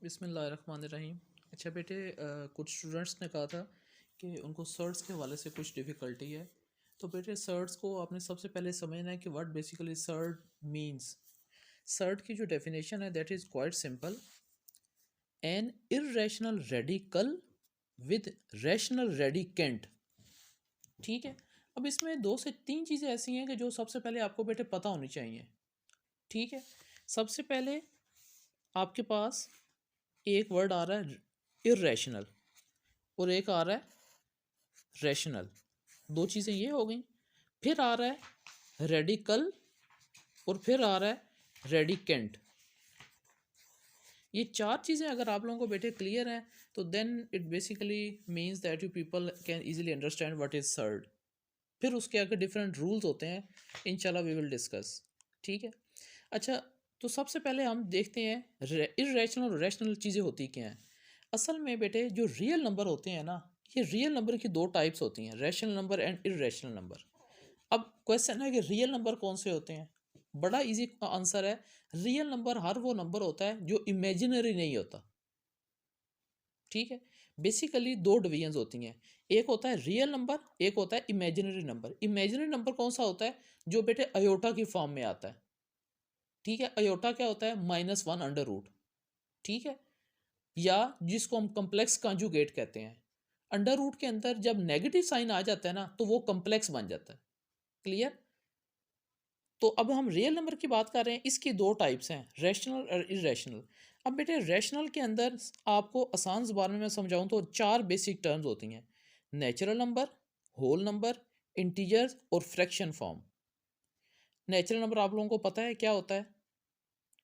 बिस्मिल्लाहिर्रहमानिर्रहीम। अच्छा बेटे, कुछ स्टूडेंट्स ने कहा था कि उनको सर्ट्स के हवाले से कुछ डिफ़िकल्टी है। तो बेटे सर्ट्स को आपने सबसे पहले समझना है कि what basically surd means. Surd की जो डेफिनेशन है that is quite simple. An irrational radical with rational radicand. ठीक है। अब इसमें दो से तीन चीज़ें ऐसी हैं कि जो सबसे पहले आपको बेटे पता होनी चाहिए। ठीक है। सबसे पहले आपके पास एक वर्ड आ रहा है इर्रेशनल और एक आ रहा है रैशनल। दो चीज़ें ये हो गई। फिर आ रहा है रेडिकल और फिर आ रहा है रेडिकेंट। ये चार चीज़ें अगर आप लोगों को बेटे क्लियर हैं तो then it basically means that you people can easily understand what is surd. फिर उसके आगे डिफरेंट रूल्स होते हैं, इंशाल्लाह वी विल डिस्कस। ठीक है। अच्छा, तो सबसे पहले हम देखते हैं इर्रेशनल और रैशनल चीज़ें होती क्या हैं। असल में बेटे जो रियल नंबर होते हैं ना, ये रियल नंबर की दो टाइप्स होती हैं, rational number and irrational number. अब क्वेश्चन है कि रियल नंबर कौन से होते हैं। बड़ा इजी आंसर है, रियल नंबर हर वो नंबर होता है जो इमेजिनरी नहीं होता। ठीक है। बेसिकली दो डिवीजन होती हैं, एक होता है रियल नंबर, एक होता है इमेजिनरी नंबर। इमेजिनरी नंबर कौन सा होता है? जो बेटे अयोटा की फॉर्म में आता है। ठीक है। अयोटा क्या होता है? -1 अंडर रूट। ठीक है। या जिसको हम कम्प्लेक्स कॉन्जुगेट कहते हैं। अंडर रूट के अंदर जब नेगेटिव साइन आ जाता है ना तो वो कम्प्लेक्स बन जाता है। क्लियर? तो अब हम रियल नंबर की बात कर रहे हैं, इसकी दो टाइप्स हैं, रैशनल और इरेशनल। अब बेटे रैशनल के अंदर आपको आसान ज़बान में मैं समझाऊं तो चार बेसिक टर्म्स होती हैं, natural number, whole number, integers और फ्रैक्शन फॉर्म। नेचुरल नंबर आप लोगों को पता है क्या होता है।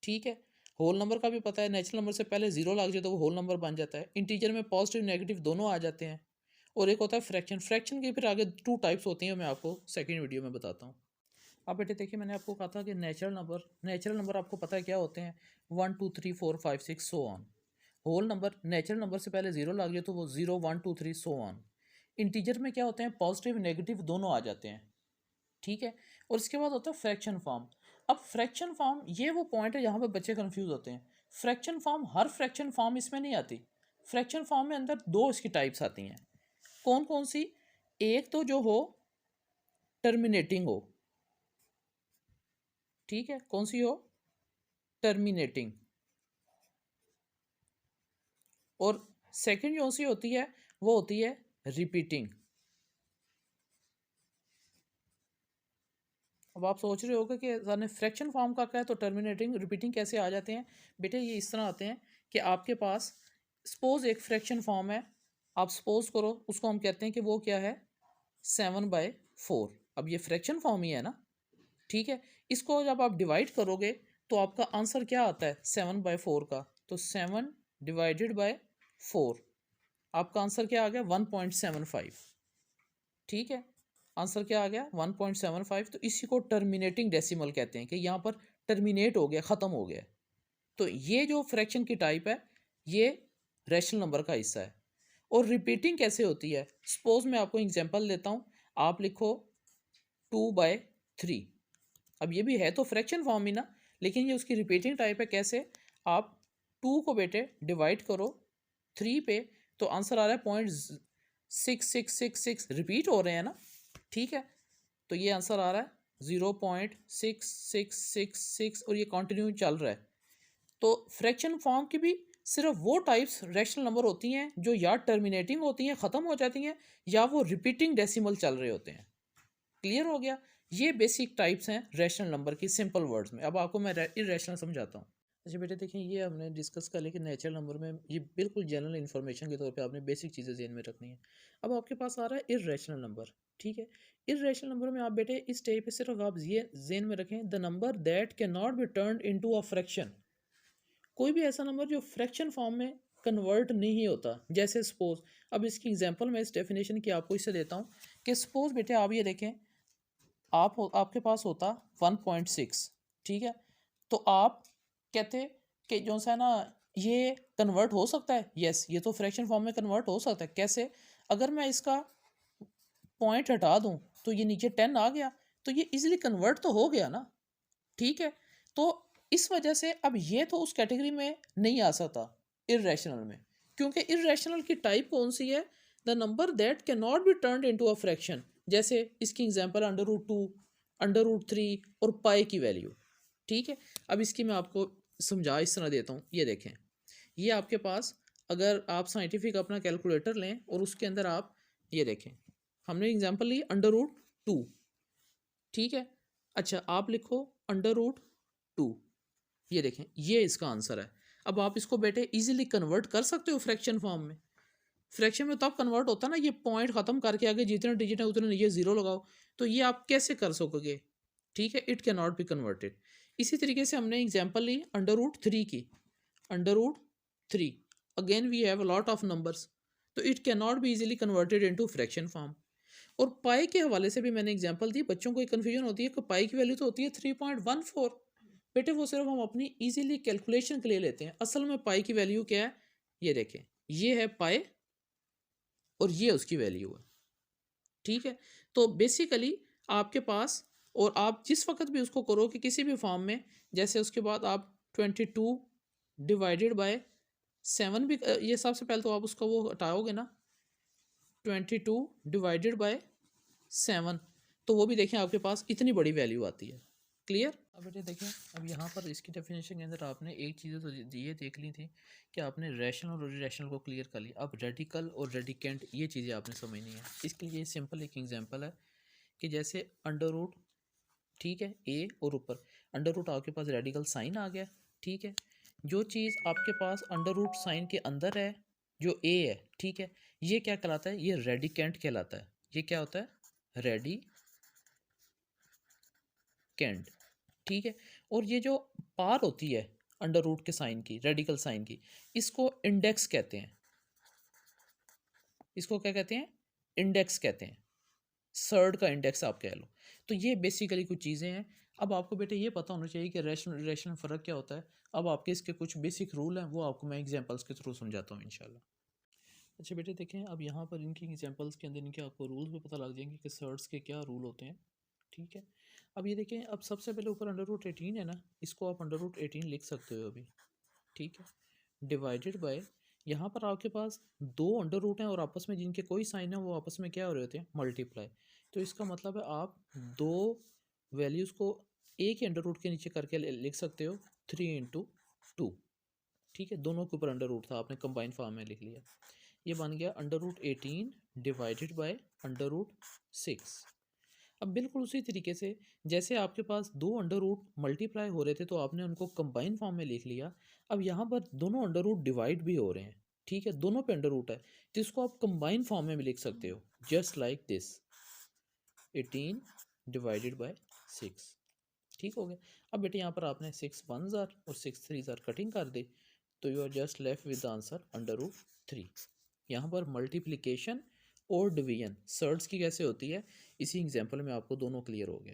ठीक है। होल नंबर का भी पता है, नेचुरल नंबर से पहले जीरो लग जाए तो वो होल नंबर बन जाता है। इंटीजर में पॉजिटिव नेगेटिव दोनों आ जाते हैं। और एक होता है फ्रैक्शन। फ्रैक्शन की फिर आगे टू टाइप्स होती हैं, मैं आपको सेकेंड वीडियो में बताता हूँ। अब बेटे देखिए, मैंने आपको कहा था कि नेचुरल नंबर आपको पता है क्या होते हैं, 1 2 3 4 5 6 so on. Whole number, natural number से पहले जीरो लग जाए तो वो 0 1 2 3 सो ऑन। इंटीजर में क्या होते हैं, पॉजिटिव नेगेटिव दोनों आ जाते हैं। ठीक है। और इसके बाद होता है फ्रैक्शन फॉर्म। अब फ्रैक्शन फॉर्म ये वो पॉइंट है जहाँ पे बच्चे कंफ्यूज होते हैं। फ्रैक्शन फॉर्म, हर फ्रैक्शन फॉर्म इसमें नहीं आती। फ्रैक्शन फॉर्म में अंदर दो इसकी टाइप्स आती हैं। कौन कौन सी? एक तो जो हो टर्मिनेटिंग हो। ठीक है। कौन सी हो? टर्मिनेटिंग। और सेकंड जो सी होती है वो होती है रिपीटिंग। अब आप सोच रहे होगे कि सर ने फ्रैक्शन फॉर्म का क्या है, तो टर्मिनेटिंग रिपीटिंग कैसे आ जाते हैं। बेटे ये इस तरह आते हैं कि आपके पास सपोज एक फ्रैक्शन फॉर्म है, आप सपोज करो उसको हम कहते हैं कि वो क्या है, 7/4। अब ये फ्रैक्शन फॉर्म ही है ना। ठीक है। इसको जब आप डिवाइड करोगे तो आपका आंसर क्या आता है 7/4 का, तो 7/4 आपका आंसर क्या आ गया, 1.75। ठीक है। आंसर क्या आ गया, 1.75। तो इसी को टर्मिनेटिंग डेसिमल कहते हैं कि यहाँ पर टर्मिनेट हो गया, ख़त्म हो गया। तो ये जो फ्रैक्शन की टाइप है ये रैशनल नंबर का हिस्सा है। और रिपीटिंग कैसे होती है, सपोज मैं आपको एग्जांपल देता हूँ। आप लिखो 2/3। अब ये भी है तो फ्रैक्शन फॉर्म ही ना, लेकिन ये उसकी रिपीटिंग टाइप है। कैसे? आप 2 को बेटे डिवाइड करो 3 पे, तो आंसर आ रहा है 0.6666, रिपीट हो रहे हैं ना। ठीक है। तो ये आंसर आ रहा है 0.6666 और ये कंटिन्यू चल रहा है। तो फ्रैक्शन फॉर्म की भी सिर्फ वो टाइप्स रैशनल नंबर होती हैं जो या टर्मिनेटिंग होती हैं, ख़त्म हो जाती हैं, या वो रिपीटिंग डेसिमल चल रहे होते हैं। क्लियर हो गया? ये बेसिक टाइप्स हैं रैशनल नंबर की, सिंपल वर्ड्स में। अब आपको मैं इरेशनल समझाता हूँ। अच्छा बेटे देखिए, ये हमने डिस्कस कर लिया कि नेचुरल नंबर में ये बिल्कुल जनरल इन्फॉर्मेशन के तौर पे आपने बेसिक चीज़ें ज़हन में रखनी है। अब आपके पास आ रहा है इरेशनल नंबर। ठीक है। इरेशनल नंबर में आप बेटे इस स्टेज पे सिर्फ आप ये ज़हन में रखें, the number that can not be turn into a fraction. कोई भी ऐसा नंबर जो फ्रैक्शन फॉर्म में कन्वर्ट नहीं होता। जैसे सपोज, अब इसकी एग्जांपल मैं इस डेफिनेशन की आपको इससे देता हूँ कि सपोज बेटे आप ये देखें, आपके पास होता 1.6। ठीक है। तो आप कहते कि जो सा ना ये कन्वर्ट हो सकता है, यस ये तो फ्रैक्शन फॉर्म में कन्वर्ट हो सकता है। कैसे? अगर मैं इसका पॉइंट हटा दूं तो ये नीचे 10 आ गया, तो ये इजीली कन्वर्ट तो हो गया ना। ठीक है। तो इस वजह से अब ये तो उस कैटेगरी में नहीं आ सकता। इर्रेशनल में, क्योंकि इर्रेशनल की टाइप कौन सी है, the number that can not B turned into a fraction. जैसे इसकी एग्जांपल √2, √3 और पाई की वैल्यू। ठीक है, अब इसकी मैं आपको समझा इस तरह देता हूँ। ये देखें, ये आपके पास अगर आप साइंटिफिक अपना कैलकुलेटर लें और उसके अंदर आप ये देखें, हमने एग्जांपल ली √2। ठीक है, अच्छा आप लिखो √2, ये देखें ये इसका आंसर है। अब आप इसको बेटे इजीली कन्वर्ट कर सकते हो फ्रैक्शन फॉर्म में। फ्रैक्शन में तब कन्वर्ट होता है ना, ये पॉइंट खत्म करके आगे जितने डिजिट है उतने ये जीरो लगाओ, तो ये आप कैसे कर सकोगे। ठीक है, it can not be converted. इसी तरीके से हमने एग्जांपल ली √3 की, √3, again we have a lot of numbers, तो it can not be easily converted into fraction form. और पाई के हवाले से भी मैंने एग्जांपल दी। बच्चों को एक कन्फ्यूजन होती है कि पाई की वैल्यू तो होती है 3.14। बेटे वो सिर्फ हम अपनी इजीली कैलकुलेशन के लिए लेते हैं, असल में पाई की वैल्यू क्या है, ये देखें, ये है पाई और ये उसकी वैल्यू है। ठीक है, तो बेसिकली आपके पास, और आप जिस वक्त भी उसको करो कि किसी भी फॉर्म में, जैसे उसके बाद आप 22 डिवाइडेड बाय 7 भी, ये सबसे पहले तो आप उसका वो हटाओगे ना, 22 डिवाइडेड बाय 7, तो वो भी देखें आपके पास इतनी बड़ी वैल्यू आती है। क्लियर। अब बेटे देखें, अब यहाँ पर इसकी डेफिनेशन के अंदर आपने एक चीज़ें तो ये देख ली थी कि आपने रैशनल और इरेशनल को क्लियर कर लिया। अब रेडिकल और रेडिकेंट ये चीज़ें आपने समझनी है। इसके लिए सिंपल एक एग्जांपल है कि जैसे अंडर रूट, ठीक है, ए और ऊपर अंडर रूट आपके पास रेडिकल साइन आ गया। ठीक है, जो चीज़ आपके पास अंडर रूट साइन के अंदर है, जो ए है, ठीक है, ये क्या कहलाता है, ये रेडिकेंट कहलाता है। ये क्या होता है, रेडिकेंट। ठीक है, और ये जो पार होती है अंडर रूट के साइन की, रेडिकल साइन की, इसको इंडेक्स कहते हैं। इसको क्या कहते हैं, इंडेक्स कहते हैं। सर्ड का इंडेक्स आप कह लो। तो ये बेसिकली कुछ चीज़ें हैं। अब आपको बेटे ये पता होना चाहिए कि रैशनल इरेशनल फ़र्क क्या होता है। अब आपके इसके कुछ बेसिक रूल हैं, वो आपको मैं एग्जांपल्स के थ्रू समझाता हूँ इंशाल्लाह। अच्छा बेटे देखें, अब यहाँ पर इनकी एग्जांपल्स के अंदर इनके आपको रूल्स भी पता लग जाएंगे कि सर्ड्स के क्या रूल होते हैं। ठीक है, अब ये देखें, अब सबसे पहले ऊपर अंडर रूट 18 है ना, इसको आप अंडर रूट 18 लिख सकते हो अभी। ठीक है, डिवाइडेड बाय, यहाँ पर आपके पास दो अंडर रूट हैं और आपस में जिनके कोई साइन है वो आपस में क्या हो रहे होते हैं, मल्टीप्लाई। तो इसका मतलब है आप दो वैल्यूज़ को एक ही अंडर रूट के नीचे करके लिख सकते हो, 3 × 2। ठीक है, दोनों के ऊपर अंडर रूट था, आपने कंबाइन फॉर्म में लिख लिया। ये बन गया under root 18 divided by under root 6। अब बिल्कुल उसी तरीके से जैसे आपके पास दो अंडर रूट मल्टीप्लाई हो रहे थे तो आपने उनको कंबाइन फॉर्म में लिख लिया। अब यहाँ पर दोनों अंडर रूट डिवाइड भी हो रहे हैं। ठीक है, दोनों पे अंडर रूट है, तो इसको आप कंबाइन फॉर्म में भी लिख सकते हो, just like this, 18 divided bye 6। ठीक हो गया। अब बेटे यहाँ पर आपने 6 1s और 6 3s कटिंग कर दे, तो you are just left with the answer under root 3। यहाँ पर मल्टीप्लिकेशन और डिवीजन सर्ड्स की कैसे होती है, इसी एग्जांपल में आपको दोनों क्लियर हो गया।